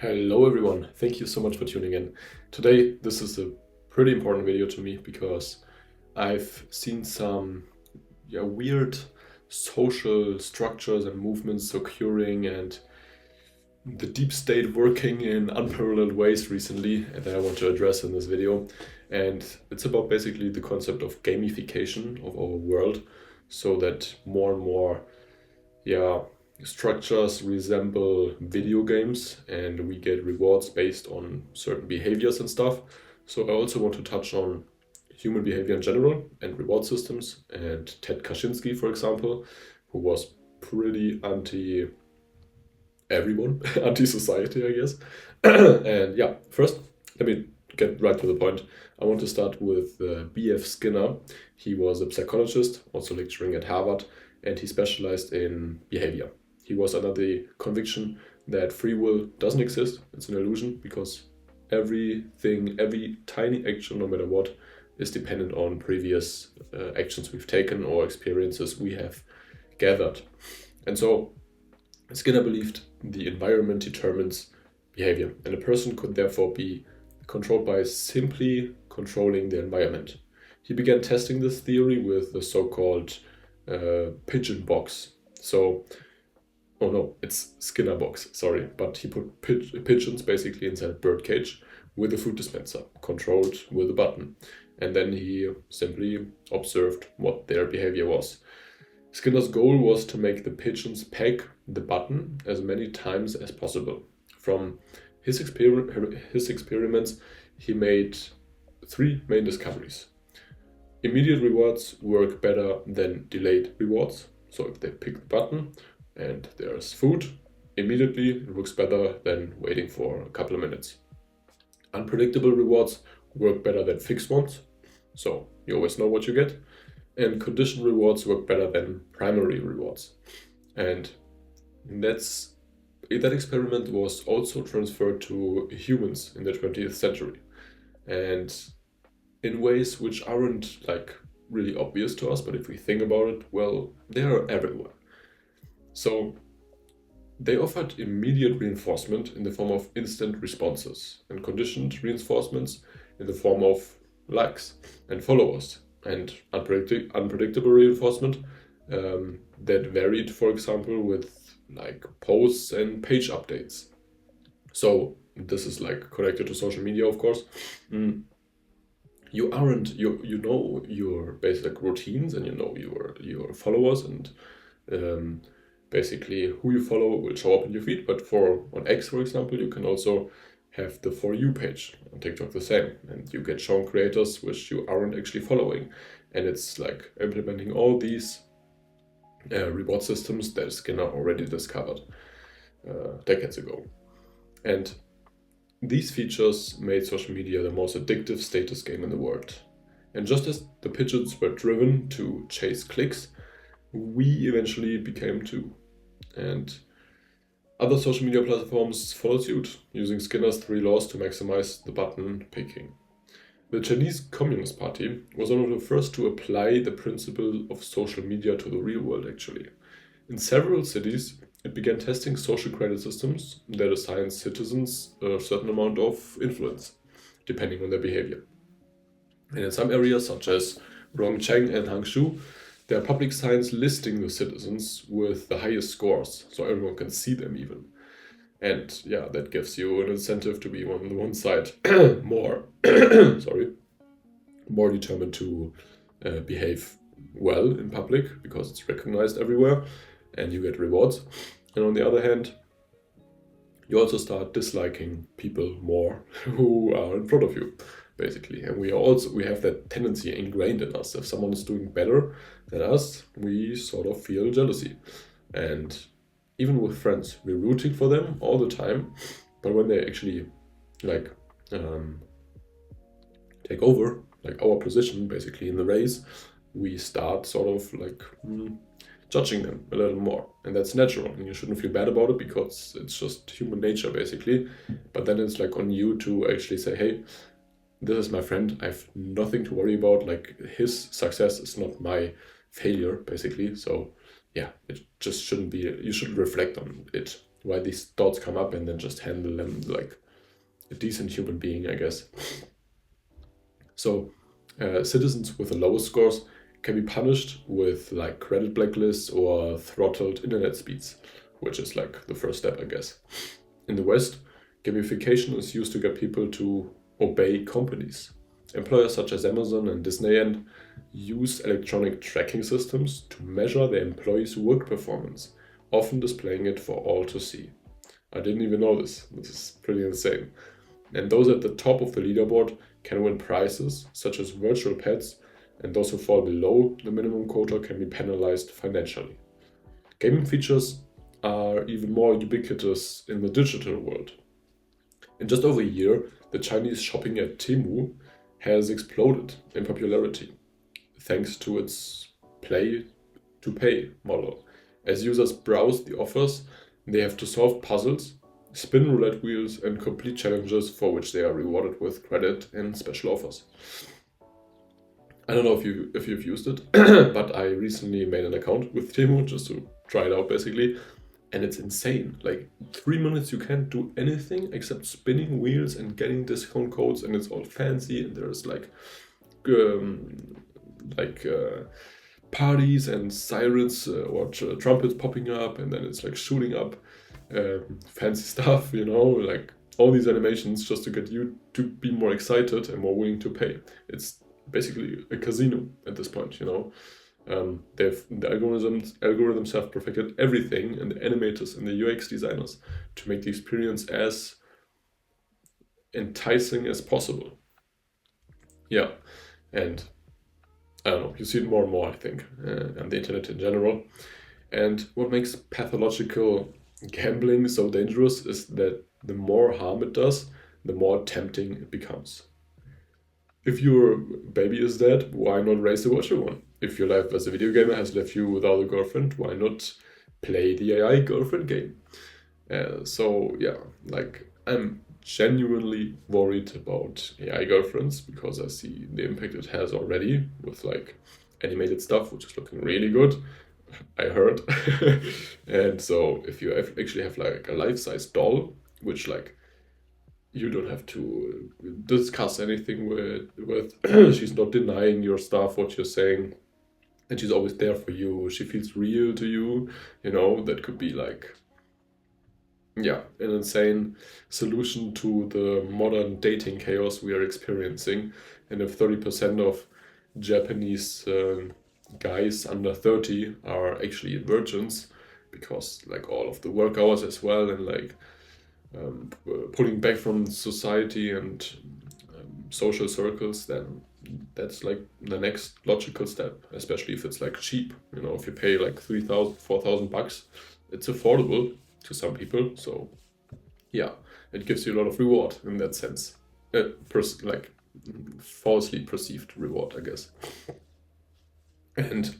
Hello everyone, thank you so much for tuning in. Today this is a pretty important video to me because I've seen some weird social structures and movements occurring and the deep state working in unparalleled ways recently that I want to address in this video. And it's about basically the concept of gamification of our world so that more and more structures resemble video games and we get rewards based on certain behaviors and stuff. So I also want to touch on human behavior in general and reward systems and Ted Kaczynski, for example, who was pretty anti everyone, anti society, I guess. And yeah, first, let me get right to the point. I want to start with B.F. Skinner. He was a psychologist, also lecturing at Harvard, and he specialized in behavior. He was under the conviction that free will doesn't exist, it's an illusion, because everything, every tiny action, no matter what, is dependent on previous actions we've taken or experiences we have gathered. And so Skinner believed the environment determines behavior, and a person could therefore be controlled by simply controlling the environment. He began testing this theory with the so-called pigeon box. Oh no, it's Skinner box, sorry, but he put pigeons basically inside a bird cage with a food dispenser, controlled with a button. And then he simply observed what their behavior was. Skinner's goal was to make the pigeons peck the button as many times as possible. From his experiments, he made three main discoveries. Immediate rewards work better than delayed rewards. So if they pick the button and there's food, immediately it works better than waiting for a couple of minutes. Unpredictable rewards work better than fixed ones, so you always know what you get. And conditioned rewards work better than primary rewards. And that experiment was also transferred to humans in the 20th century. And in ways which aren't like really obvious to us, but if we think about it, well, they are everywhere. So they offered immediate reinforcement in the form of instant responses and conditioned reinforcements in the form of likes and followers, and unpredictable reinforcement that varied, for example, with like posts and page updates. So this is like connected to social media, of course. You know your basic routines, and you know your followers, and basically who you follow will show up in your feed. But on X, for example, you can also have the For You page. On TikTok the same, and you get shown creators which you aren't actually following. And it's like implementing all these reward systems that Skinner already discovered decades ago. And these features made social media the most addictive status game in the world. And just as the pigeons were driven to chase clicks, we eventually became too. And other social media platforms followed suit, using Skinner's three laws to maximize the button picking. The Chinese Communist Party was one of the first to apply the principle of social media to the real world, actually. In several cities, it began testing social credit systems that assign citizens a certain amount of influence, depending on their behavior. And in some areas, such as Rongcheng and Hangzhou, there are public signs listing the citizens with the highest scores, so everyone can see them even. And yeah, that gives you an incentive to be on the one side more determined to behave well in public because it's recognized everywhere and you get rewards. And on the other hand, you also start disliking people more who are in front of you, basically. And we have that tendency ingrained in us. If someone is doing better than us, we sort of feel jealousy. And even with friends, we're rooting for them all the time. But when they actually take over like our position basically in the race, we start sort of like judging them a little more. And that's natural, and you shouldn't feel bad about it because it's just human nature basically. But then it's like on you to actually say, hey, this is my friend, I have nothing to worry about, like his success is not my failure basically. So yeah, it just shouldn't be, you shouldn't reflect on it why these thoughts come up, and then just handle them like a decent human being, I guess. So citizens with the lowest scores can be punished with like credit blacklists or throttled internet speeds, which is like the first step, I guess. In the West, gamification is used to get people to obey companies. Employers such as Amazon and Disneyland use electronic tracking systems to measure their employees' work performance, often displaying it for all to see. I didn't even know this. This is pretty insane. And those at the top of the leaderboard can win prizes, such as virtual pets, and those who fall below the minimum quota can be penalized financially. Gaming features are even more ubiquitous in the digital world. In just over a year, the Chinese shopping app Temu has exploded in popularity, thanks to its play-to-pay model. As users browse the offers, they have to solve puzzles, spin roulette wheels, and complete challenges for which they are rewarded with credit and special offers. I don't know if you've used it, but I recently made an account with Temu just to try it out, basically. And it's insane. Like 3 minutes you can't do anything except spinning wheels and getting discount codes, and it's all fancy, and there's parties and sirens or trumpets popping up, and then it's like shooting up fancy stuff, like all these animations just to get you to be more excited and more willing to pay. It's basically a casino at this point, the algorithms have perfected everything, and the animators and the UX designers to make the experience as enticing as possible. Yeah, and I don't know, you see it more and more, I think, on the internet in general. And what makes pathological gambling so dangerous is that the more harm it does, the more tempting it becomes. If your baby is dead, why not raise a virtual one? If your life as a video gamer has left you without a girlfriend, why not play the AI girlfriend game? I'm genuinely worried about AI girlfriends because I see the impact it has already with like animated stuff, which is looking really good, I heard. And so if you actually have like a life-size doll, which like you don't have to discuss anything with she's not denying your stuff, what you're saying, and she's always there for you, she feels real to you, that could be like, an insane solution to the modern dating chaos we are experiencing. And if 30% of Japanese guys under 30 are actually virgins, because like all of the work hours as well, and like pulling back from society and social circles, then that's like the next logical step, especially if it's like cheap. If you pay like $3,000, $4,000, it's affordable to some people. So it gives you a lot of reward in that sense, falsely perceived reward, I guess. And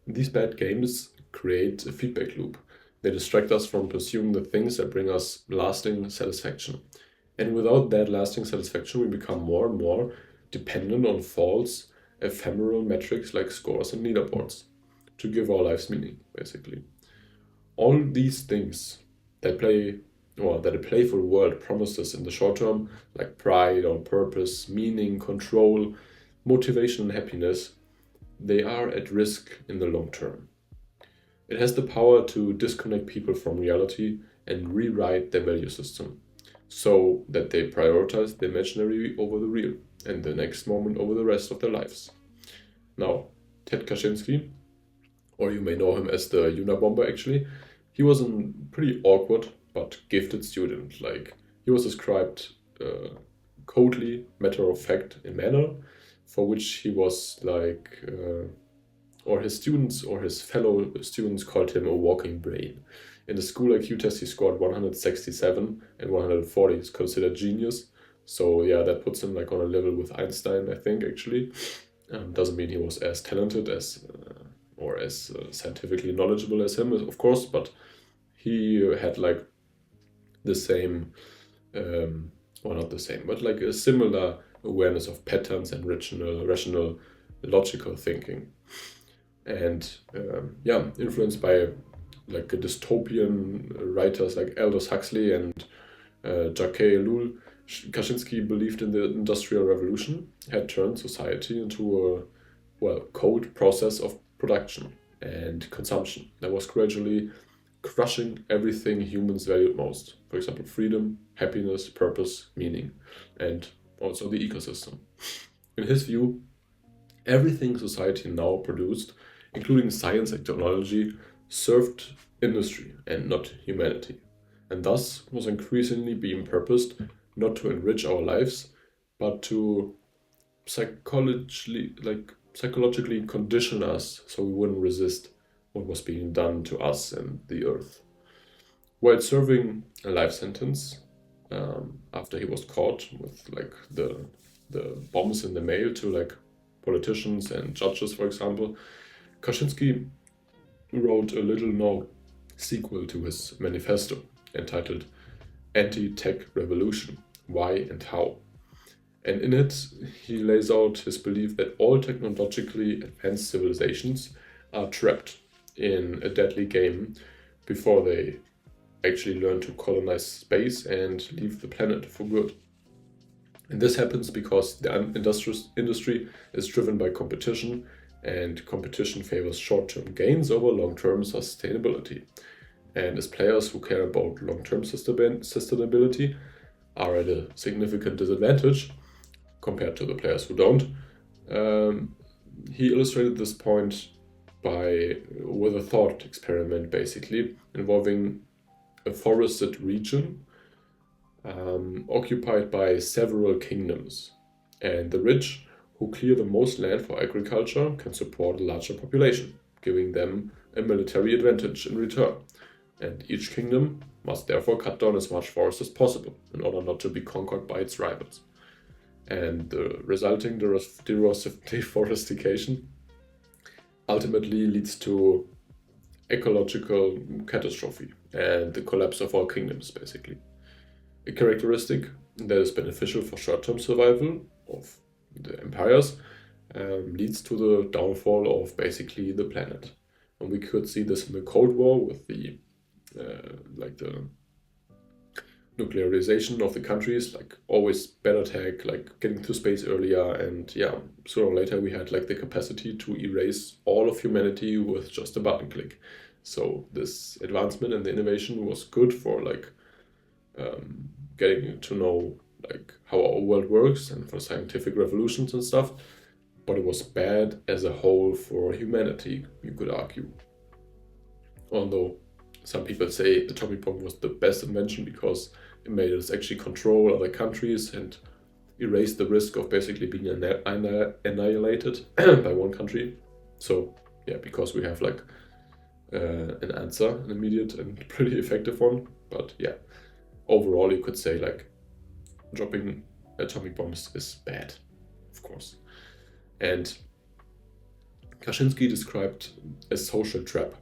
these bad games create a feedback loop. They distract us from pursuing the things that bring us lasting satisfaction. And without that lasting satisfaction, we become more and more dependent on false, ephemeral metrics like scores and leaderboards to give our lives meaning, basically. All these things that a playful world promises in the short term, like pride or purpose, meaning, control, motivation, and happiness, they are at risk in the long term. It has the power to disconnect people from reality and rewrite their value system so that they prioritize the imaginary over the real and the next moment over the rest of their lives. Now, Ted Kaczynski, or you may know him as the Unabomber actually, he was a pretty awkward but gifted student. Like, he was described coldly, matter of fact in manner, for which he was like, or his students or his fellow students called him a walking brain. In the school IQ test, he scored 167 and 140 is considered genius. So that puts him like on a level with Einstein, I think, actually. Doesn't mean he was as talented as or as scientifically knowledgeable as him, of course, but he had like the same, or not the same, but like a similar awareness of patterns and rational, logical thinking. And influenced by like a dystopian writers like Aldous Huxley and Jacques Ellul, Kaczynski believed in the Industrial Revolution had turned society into a cold process of production and consumption that was gradually crushing everything humans valued most. For example, freedom, happiness, purpose, meaning, and also the ecosystem. In his view, everything society now produced, including science and technology, served industry and not humanity, and thus was increasingly being purposed not to enrich our lives, but to psychologically condition us so we wouldn't resist what was being done to us and the earth. While serving a life sentence, after he was caught with like the bombs in the mail to like politicians and judges, for example, Kaczynski wrote a little-known sequel to his manifesto entitled Anti-Tech Revolution, Why and How. And in it, he lays out his belief that all technologically advanced civilizations are trapped in a deadly game before they actually learn to colonize space and leave the planet for good. And this happens because the industry is driven by competition, and competition favors short-term gains over long-term sustainability. And as players who care about long-term sustainability are at a significant disadvantage compared to the players who don't, he illustrated this point with a thought experiment, basically involving a forested region occupied by several kingdoms, and the rich who clear the most land for agriculture can support a larger population, giving them a military advantage in return. And each kingdom must therefore cut down as much forest as possible in order not to be conquered by its rivals. And the resulting deforestation ultimately leads to ecological catastrophe and the collapse of all kingdoms, basically. A characteristic that is beneficial for short-term survival of the empires leads to the downfall of basically the planet. And we could see this in the Cold War with the nuclearization of the countries, like always better tech, like getting to space earlier, and yeah, sooner or later we had like the capacity to erase all of humanity with just a button click. So this advancement and the innovation was good for like getting to know like how our world works and for scientific revolutions and stuff, but it was bad as a whole for humanity, you could argue. Although some people say the atomic bomb was the best invention because it made us actually control other countries and erase the risk of basically being annihilated by one country. So yeah, because we have like an answer, an immediate and pretty effective one. But yeah, overall you could say like dropping atomic bombs is bad, of course. And Kaczynski described a social trap,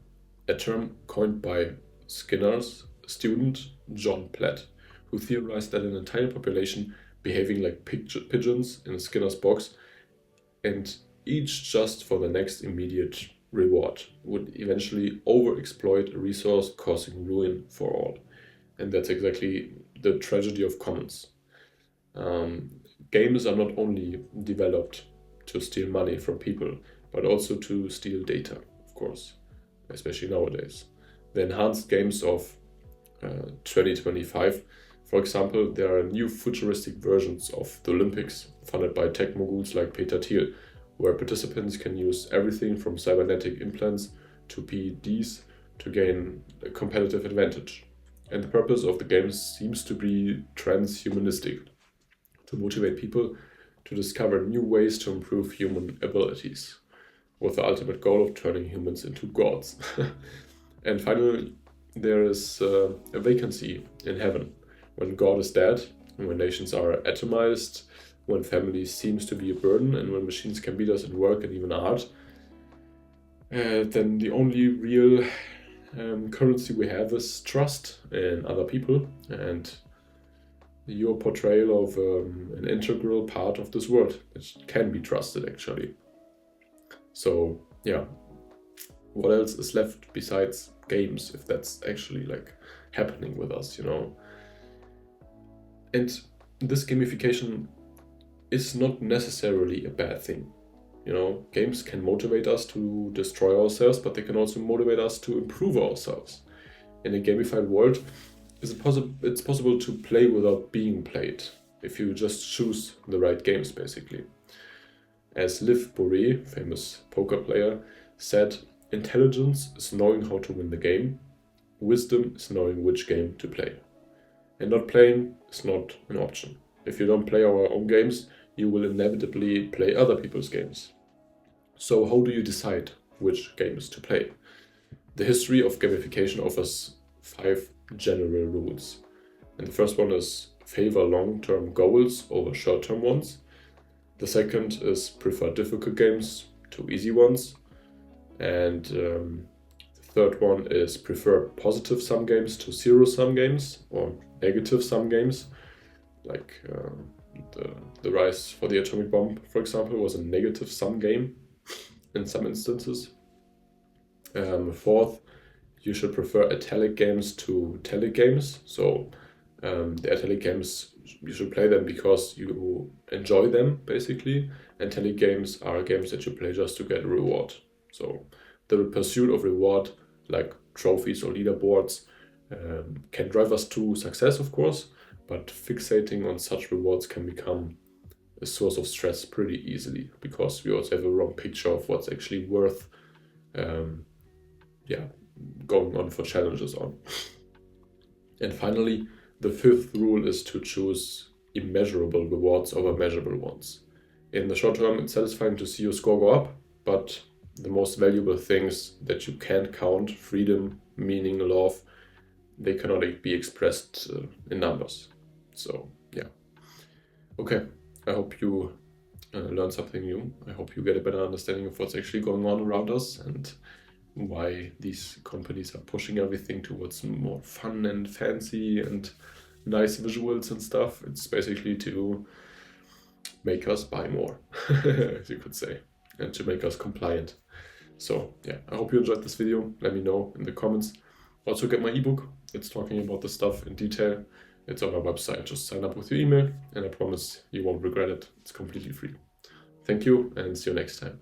a term coined by Skinner's student John Platt, who theorized that an entire population behaving like pigeons in Skinner's box, and each just for the next immediate reward, would eventually overexploit a resource, causing ruin for all. And that's exactly the tragedy of commons. Games are not only developed to steal money from people, but also to steal data, of course, especially nowadays. The enhanced games of 2025, for example, there are new futuristic versions of the Olympics funded by tech moguls like Peter Thiel, where participants can use everything from cybernetic implants to PEDs to gain a competitive advantage. And the purpose of the games seems to be transhumanistic, to motivate people to discover new ways to improve human abilities, with the ultimate goal of turning humans into gods. And finally, there is a vacancy in heaven, when God is dead, and when nations are atomized, when family seems to be a burden, and when machines can beat us in work and even art. Then the only real currency we have is trust in other people, and your portrayal of an integral part of this world that can be trusted, actually. So yeah, what else is left besides games if that's actually like happening with us, you know. And this gamification is not necessarily a bad thing. You know, games can motivate us to destroy ourselves, but they can also motivate us to improve ourselves. In a gamified world, it's possible to play without being played if you just choose the right games, basically. As Liv Bourret, famous poker player, said, intelligence is knowing how to win the game, wisdom is knowing which game to play. And not playing is not an option. If you don't play our own games, you will inevitably play other people's games. So how do you decide which games to play? The history of gamification offers 5 general rules. And the first one is favor long-term goals over short-term ones. The second is prefer difficult games to easy ones. And the third one is prefer positive sum games to zero-sum games or negative sum games. Like the Rise for the Atomic Bomb, for example, was a negative sum game in some instances. Fourth, you should prefer italic games to telic games. So the italic games, you should play them because you enjoy them, basically. And telic games are games that you play just to get a reward. So the pursuit of reward, like trophies or leaderboards, can drive us to success, of course, but fixating on such rewards can become a source of stress pretty easily because we also have a wrong picture of what's actually worth going on for challenges on. And finally, the fifth rule is to choose immeasurable rewards over measurable ones. In the short term, it's satisfying to see your score go up, but the most valuable things that you can't count, freedom, meaning, love, they cannot be expressed in numbers. So, yeah. Okay, I hope you learn something new. I hope you get a better understanding of what's actually going on around us and why these companies are pushing everything towards more fun and fancy and nice visuals and stuff. It's basically to make us buy more, as you could say, and to make us compliant. So yeah, I hope you enjoyed this video. Let me know in the comments. Also get my ebook. It's talking about the stuff in detail. It's on my website. Just sign up with your email and I promise you won't regret it. It's completely free. Thank you and see you next time.